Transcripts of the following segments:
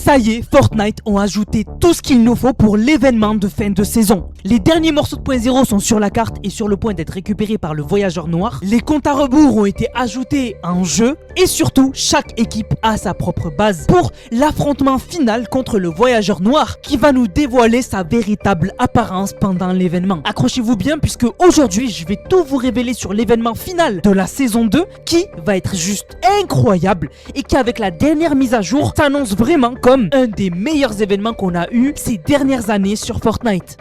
Ça y est, Fortnite ont ajouté tout ce qu'il nous faut pour l'événement de fin de saison. Les derniers morceaux de .0 sont sur la carte et sur le point d'être récupérés par le voyageur noir. Les comptes à rebours ont été ajoutés en jeu et surtout, chaque équipe a sa propre base pour l'affrontement final contre le voyageur noir qui va nous dévoiler sa véritable apparence pendant l'événement. Accrochez-vous bien puisque aujourd'hui, je vais tout vous révéler sur l'événement final de la saison 2 qui va être juste incroyable et qui avec la dernière mise à jour s'annonce vraiment comme un des meilleurs événements qu'on a eu ces dernières années sur Fortnite.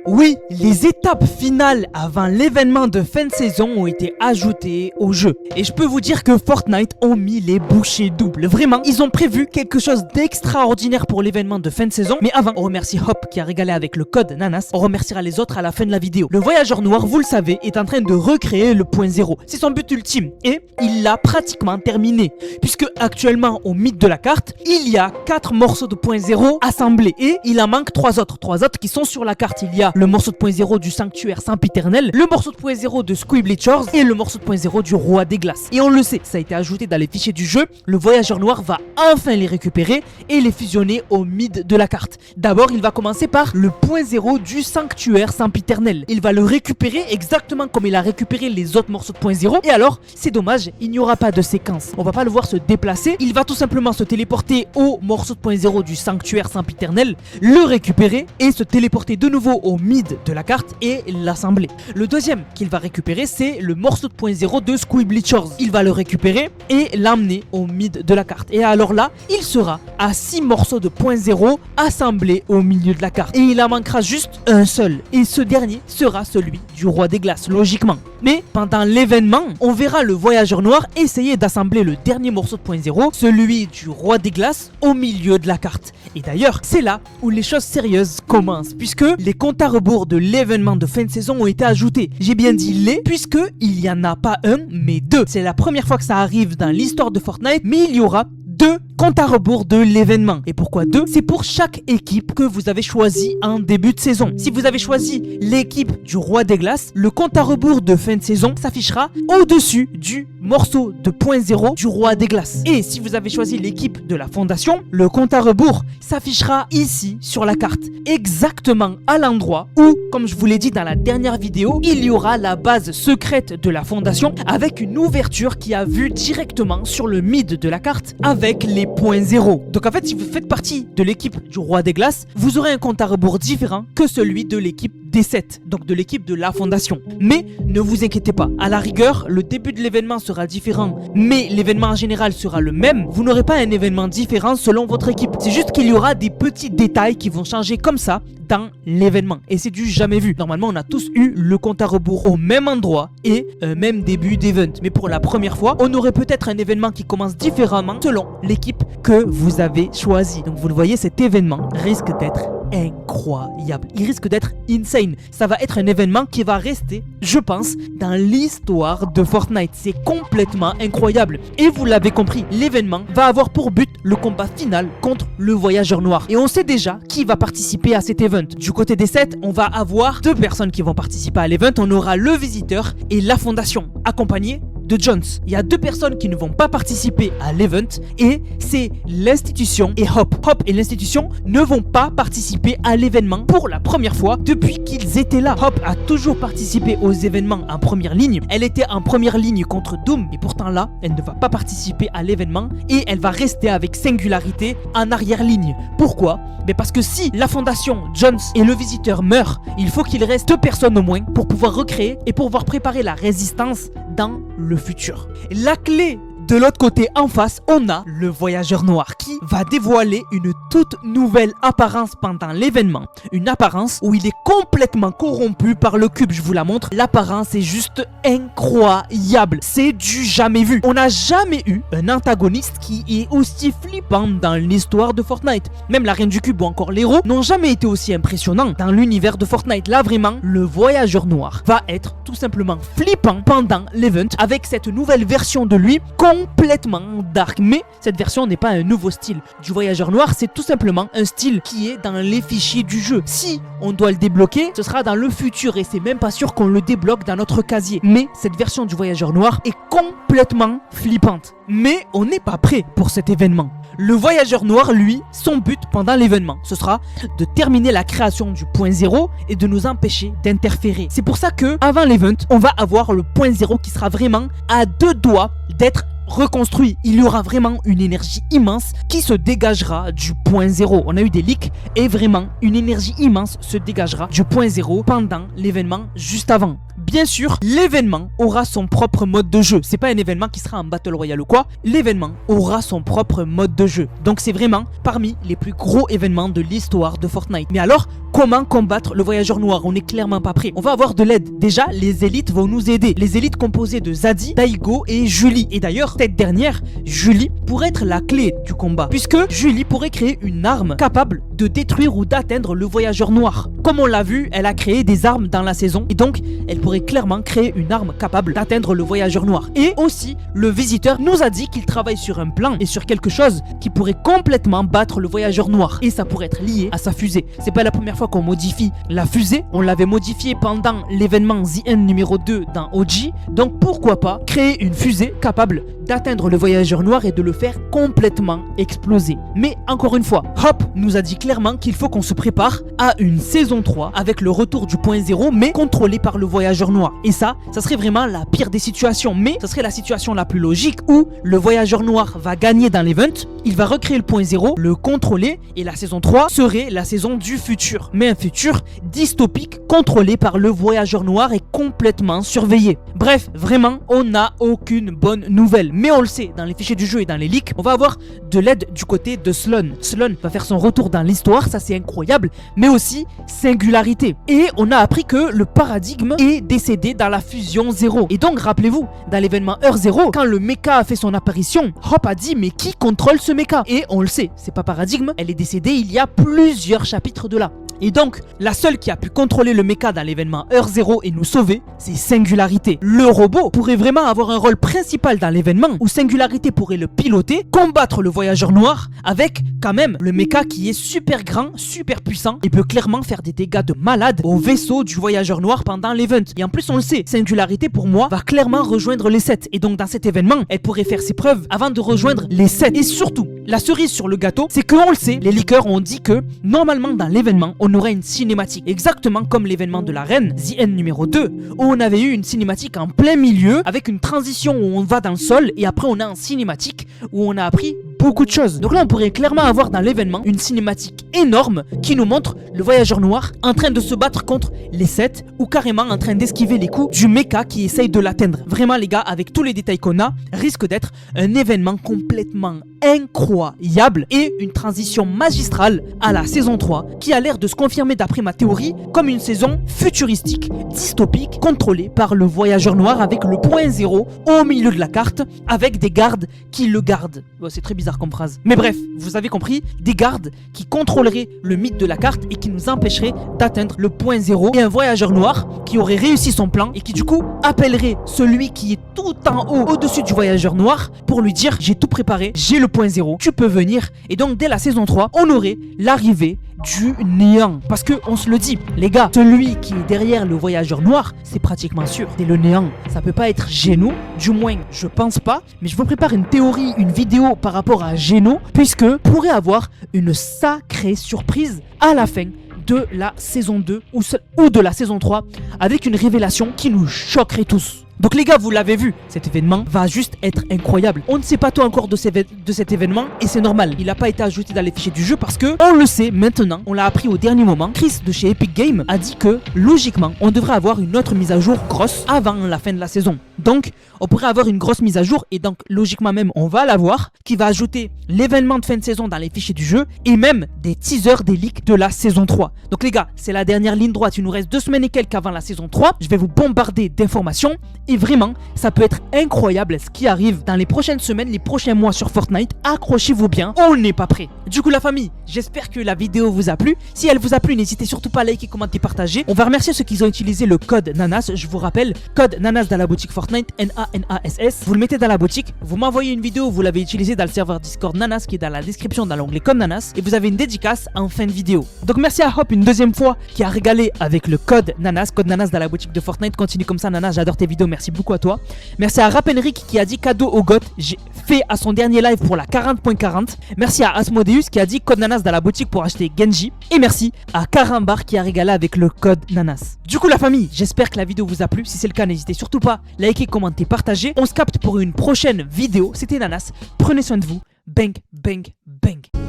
Oui, les étapes finales avant l'événement de fin de saison ont été ajoutées au jeu. Et je peux vous dire que Fortnite ont mis les bouchées doubles. Vraiment, ils ont prévu quelque chose d'extraordinaire pour l'événement de fin de saison. Mais avant, on remercie Hop qui a régalé avec le code Nanas. On remerciera les autres à la fin de la vidéo. Le voyageur noir, vous le savez, est en train de recréer le point 0. C'est son but ultime. Et il l'a pratiquement terminé. Puisque actuellement, au mythe de la carte, il y a 4 morceaux de point 0 assemblés. Et il en manque 3 autres. 3 autres qui sont sur la carte. Il y a le morceau de point 0 du sanctuaire sempiternel, le morceau de point 0 de Squibleachers et le morceau de point 0 du roi des glaces. Et on le sait, ça a été ajouté dans les fichiers du jeu, le voyageur noir va enfin les récupérer et les fusionner au mid de la carte. D'abord, il va commencer par le point 0 du sanctuaire sempiternel. Il va le récupérer exactement comme il a récupéré les autres morceaux de point 0. Et alors, c'est dommage, il n'y aura pas de séquence. On va pas le voir se déplacer, il va tout simplement se téléporter au morceau de point 0 du sanctuaire sempiternel, le récupérer et se téléporter de nouveau au mid de la carte et l'assembler. Le deuxième qu'il va récupérer, c'est le morceau de point 0 de Squibleachers. Il va le récupérer et l'emmener au mid de la carte. Et alors là, il sera à 6 morceaux de point 0 assemblés au milieu de la carte. Et il en manquera juste un seul. Et ce dernier sera celui du roi des glaces, logiquement. Mais pendant l'événement, on verra le voyageur noir essayer d'assembler le dernier morceau de point 0, celui du roi des glaces, au milieu de la carte. Et d'ailleurs, c'est là où les choses sérieuses commencent, puisque les comptes à rebours de l'événement de fin de saison ont été ajoutés. J'ai bien dit les, puisque il n'y en a pas un, mais 2. C'est la première fois que ça arrive dans l'histoire de Fortnite, mais il y aura 2 comptes à rebours de l'événement. Et pourquoi 2? C'est pour chaque équipe que vous avez choisi en début de saison. Si vous avez choisi l'équipe du roi des glaces, le compte à rebours de fin de saison s'affichera au-dessus du morceau de point 0 du roi des glaces. Et si vous avez choisi l'équipe de la fondation, le compte à rebours s'affichera ici sur la carte, exactement à l'endroit où, comme je vous l'ai dit dans la dernière vidéo, il y aura la base secrète de la fondation avec une ouverture qui a vue directement sur le mid de la carte avec les points 0. Donc en fait, si vous faites partie de l'équipe du roi des glaces, vous aurez un compte à rebours différent que celui de l'équipe des 7, donc de l'équipe de la fondation. Mais ne vous inquiétez pas, à la rigueur, le début de l'événement sera différent, mais l'événement en général sera le même. Vous n'aurez pas un événement différent selon votre équipe. C'est juste qu'il y aura des petits détails qui vont changer comme ça dans l'événement. Et c'est du jamais vu. Normalement, on a tous eu le compte à rebours au même endroit et même début d'event. Mais pour la première fois, on aurait peut-être un événement qui commence différemment selon l'équipe que vous avez choisie. Donc vous le voyez, cet événement risque d'être incroyable. Il risque d'être insane. Ça va être un événement qui va rester, je pense, dans l'histoire de Fortnite. C'est complètement incroyable. Et vous l'avez compris, l'événement va avoir pour but le combat final contre le voyageur noir. Et on sait déjà qui va participer à cet event. Du côté des 7, on va avoir 2 personnes qui vont participer à l'event. On aura le visiteur et la fondation, accompagnés de Jones. Il y a 2 personnes qui ne vont pas participer à l'event et c'est l'institution et Hop. Hop et l'institution ne vont pas participer à l'événement pour la première fois depuis qu'ils étaient là. Hop a toujours participé aux événements en première ligne. Elle était en première ligne contre Doom et pourtant là, elle ne va pas participer à l'événement et elle va rester avec Singularité en arrière ligne. Pourquoi? Parce que si la fondation, Jones et le visiteur meurent, il faut qu'il reste 2 personnes au moins pour pouvoir recréer et pour pouvoir préparer la résistance dans le futur. La clé de l'autre côté, en face, on a le voyageur noir qui va dévoiler une toute nouvelle apparence pendant l'événement. Une apparence où il est complètement corrompu par le cube. Je vous la montre. L'apparence est juste incroyable. C'est du jamais vu. On n'a jamais eu un antagoniste qui est aussi flippant dans l'histoire de Fortnite. Même la reine du cube ou encore l'héros n'ont jamais été aussi impressionnants dans l'univers de Fortnite. Là, vraiment, le voyageur noir va être tout simplement flippant pendant l'event avec cette nouvelle version de lui qu'on complètement dark. Mais cette version n'est pas un nouveau style du voyageur noir, c'est tout simplement un style qui est dans les fichiers du jeu. Si on doit le débloquer, ce sera dans le futur et c'est même pas sûr qu'on le débloque dans notre casier. Mais cette version du voyageur noir est complètement flippante. Mais on n'est pas prêt pour cet événement. Le voyageur noir, lui, son but pendant l'événement, ce sera de terminer la création du point 0 et de nous empêcher d'interférer. C'est pour ça que, avant l'event, on va avoir le point 0 qui sera vraiment à 2 doigts d'être reconstruit. Il y aura vraiment une énergie immense qui se dégagera du point 0. On a eu des leaks et vraiment une énergie immense se dégagera du point 0 pendant l'événement juste avant. Bien sûr, l'événement aura son propre mode de jeu. C'est pas un événement qui sera en Battle Royale ou quoi. L'événement aura son propre mode de jeu. Donc c'est vraiment parmi les plus gros événements de l'histoire de Fortnite. Mais alors, comment combattre le voyageur noir? On n'est clairement pas prêt. On va avoir de l'aide. Déjà, les élites vont nous aider. Les élites composées de Zadie, Daigo et Julie. Et d'ailleurs, cette dernière, Julie, pourrait être la clé du combat. Puisque Julie pourrait créer une arme capable de détruire ou d'atteindre le voyageur noir. Comme on l'a vu, elle a créé des armes dans la saison. Et donc, elle pourrait clairement créer une arme capable d'atteindre le voyageur noir. Et aussi, le visiteur nous a dit qu'il travaille sur un plan et sur quelque chose qui pourrait complètement battre le voyageur noir. Et ça pourrait être lié à sa fusée. C'est pas la première fois qu'on modifie la fusée. On l'avait modifiée pendant l'événement The End numéro 2 dans OG. Donc pourquoi pas créer une fusée capable d'atteindre le voyageur noir et de le faire complètement exploser. Mais encore une fois, Hop nous a dit clairement qu'il faut qu'on se prépare à une saison 3 avec le retour du point 0 mais contrôlé par le voyageur noir. Et ça serait vraiment la pire des situations, mais ça serait la situation la plus logique où le voyageur noir va gagner dans l'event, il va recréer le point 0, le contrôler et la saison 3 serait la saison du futur. Mais un futur dystopique contrôlé par le voyageur noir et complètement surveillé. Bref, vraiment, on n'a aucune bonne nouvelle. Mais on le sait, dans les fichiers du jeu et dans les leaks, on va avoir de l'aide du côté de Sloan. Sloan va faire son retour dans l'histoire, ça c'est incroyable, mais aussi singularité. Et on a appris que le paradigme est décédé dans la fusion 0. Et donc rappelez-vous, dans l'événement Heure 0, quand le mecha a fait son apparition, Hop a dit mais qui contrôle ce mecha? Et on le sait, c'est pas paradigme, elle est décédée il y a plusieurs chapitres de là. Et donc, la seule qui a pu contrôler le mecha dans l'événement Heure 0 et nous sauver, c'est Singularité. Le robot pourrait vraiment avoir un rôle principal dans l'événement où Singularité pourrait le piloter, combattre le voyageur noir avec quand même le mecha qui est super grand, super puissant et peut clairement faire des dégâts de malade au vaisseau du voyageur noir pendant l'event. Et en plus, on le sait, Singularité pour moi va clairement rejoindre les 7. Et donc dans cet événement, elle pourrait faire ses preuves avant de rejoindre les 7. Et surtout, la cerise sur le gâteau, c'est que on le sait, les leakers ont dit que normalement dans l'événement, on aurait une cinématique, exactement comme l'événement de la reine, The End numéro 2, où on avait eu une cinématique en plein milieu, avec une transition où on va dans le sol, et après on a un cinématique où on a appris beaucoup de choses. Donc là on pourrait clairement avoir dans l'événement une cinématique énorme qui nous montre le voyageur noir en train de se battre contre les 7 ou carrément en train d'esquiver les coups du mecha qui essaye de l'atteindre. Vraiment les gars, avec tous les détails qu'on a, risque d'être un événement complètement incroyable et une transition magistrale à la saison 3 qui a l'air de se confirmer d'après ma théorie comme une saison futuristique, dystopique, contrôlée par le voyageur noir avec le point 0 au milieu de la carte avec des gardes qui le gardent. Bon, c'est très bizarre comme phrase. Mais bref, vous avez compris, des gardes qui contrôleraient le mythe de la carte et qui nous empêcheraient d'atteindre le point 0 et un voyageur noir qui aurait réussi son plan et qui du coup appellerait celui qui est tout en haut au-dessus du voyageur noir pour lui dire j'ai tout préparé, j'ai le point 0, tu peux venir. Et donc dès la saison 3, on aurait l'arrivée du néant. Parce que on se le dit, les gars, celui qui est derrière le voyageur noir, c'est pratiquement sûr, c'est le néant. Ça peut pas être Geno, du moins je pense pas, mais je vous prépare une théorie, une vidéo par rapport à Geno, puisque pourrait avoir une sacrée surprise à la fin de la saison 2 ou de la saison 3 avec une révélation qui nous choquerait tous. Donc les gars, vous l'avez vu, cet événement va juste être incroyable. On ne sait pas tout encore de cet événement et c'est normal. Il n'a pas été ajouté dans les fichiers du jeu parce que, on le sait maintenant, on l'a appris au dernier moment. Chris de chez Epic Games a dit que, logiquement, on devrait avoir une autre mise à jour grosse avant la fin de la saison. Donc, on pourrait avoir une grosse mise à jour et donc, logiquement même, on va l'avoir, qui va ajouter l'événement de fin de saison dans les fichiers du jeu et même des teasers, des leaks de la saison 3. Donc les gars, c'est la dernière ligne droite. Il nous reste 2 semaines et quelques avant la saison 3. Je vais vous bombarder d'informations. Et vraiment, ça peut être incroyable ce qui arrive dans les prochaines semaines, les prochains mois sur Fortnite. Accrochez-vous bien, on n'est pas prêt. Du coup la famille, j'espère que la vidéo vous a plu. Si elle vous a plu, n'hésitez surtout pas à liker, commenter, partager. On va remercier ceux qui ont utilisé le code NANAS. Je vous rappelle, code NANAS dans la boutique Fortnite, NANASS. Vous le mettez dans la boutique, vous m'envoyez une vidéo où vous l'avez utilisé dans le serveur Discord NANAS qui est dans la description dans l'onglet code NANAS et vous avez une dédicace en fin de vidéo. Donc merci à Hop une deuxième fois qui a régalé avec le code NANAS dans la boutique de Fortnite. Continue comme ça NANAS, j'adore tes vidéos, merci beaucoup à toi. Merci à Rapenric qui a dit cadeau au GOT, j'ai fait à son dernier live pour la 40.40. Merci à Asmodeus qui a dit code NANAS dans la boutique pour acheter Genji. Et merci à Karambar qui a régalé avec le code NANAS. Du coup la famille, j'espère que la vidéo vous a plu. Si c'est le cas, n'hésitez surtout pas à liker, commenter, partager. On se capte pour une prochaine vidéo. C'était NANAS, prenez soin de vous. Bang, bang, bang.